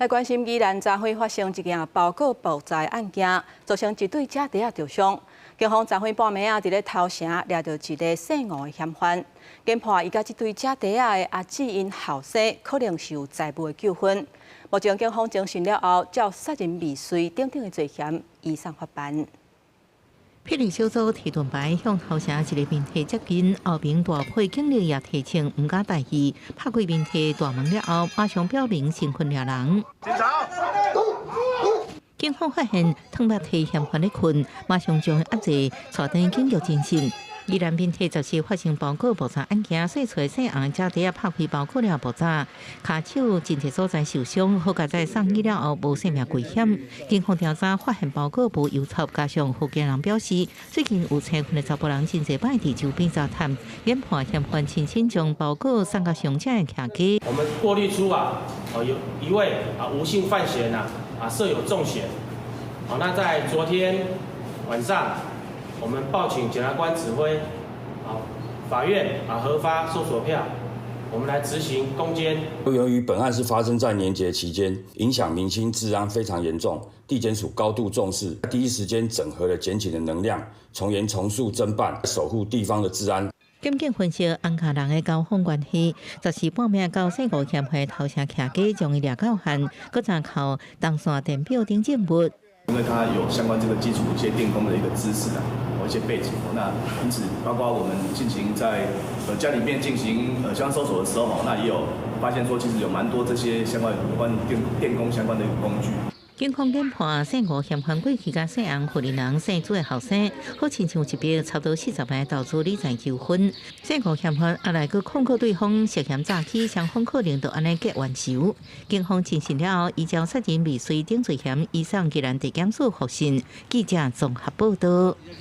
来关心宜兰昨晖发生一件包裹爆炸案件，造成一对假地受伤。警方昨晖半暝伫咧头城抓到一个姓吴的嫌犯，检判伊甲这对假地的阿姊因后生可能是有财务的纠纷。目前警方侦讯了后，照杀人未遂等等的罪嫌移送法办。霹雳小组提盾牌向头城一个面体接近，后面大批警力也提醒唔敢大意，拍开面体大门了后，马上表明身份掠人。警方发现汤白体嫌犯咧困，马上将伊压制，带登警局侦讯。宜兰面体就是发生包裹爆炸案件，细找细红假地拍开包裹了爆炸，骹手真侪所在受伤，好在在送医了后无生命危险。警方调查发现包裹无邮戳，加上福建人表示，最近有成群的查甫人真侪摆伫周边杂谈，研判嫌犯亲身将包裹送到伤者的徛家。我们过滤出有一位吴姓犯嫌涉有重嫌。那在昨天晚上，我们报请检察官指挥，法院核发搜索票，我们来执行攻坚。由于本案是发生在年节期间，影响民心治安非常严重，地检署高度重视，第一时间整合了检警的能量，从严从速侦办，守护地方的治安。检警分析安卡人的交锋关系，14半暝到姓吴嫌犯头城徛家，将伊掠到hand，搁查扣东线电表等证物。因为他有相关这个基础一些电工的一个知识一些背景，那因此包括我们进行在家里面进行相关搜索的时候，那也有发现说，其实有蛮多这些相关有关电工相关的一个工具。警方研判姓吴嫌犯过去甲姓洪福建人生做的后生，好亲像一笔差不多40万投资理财纠纷。姓吴嫌犯后来佮控告对方涉嫌诈欺，双方可能就安尼结冤仇。警方侦讯了后，依照杀人未遂等罪嫌移送宜兰地检署复讯。记者综合报道。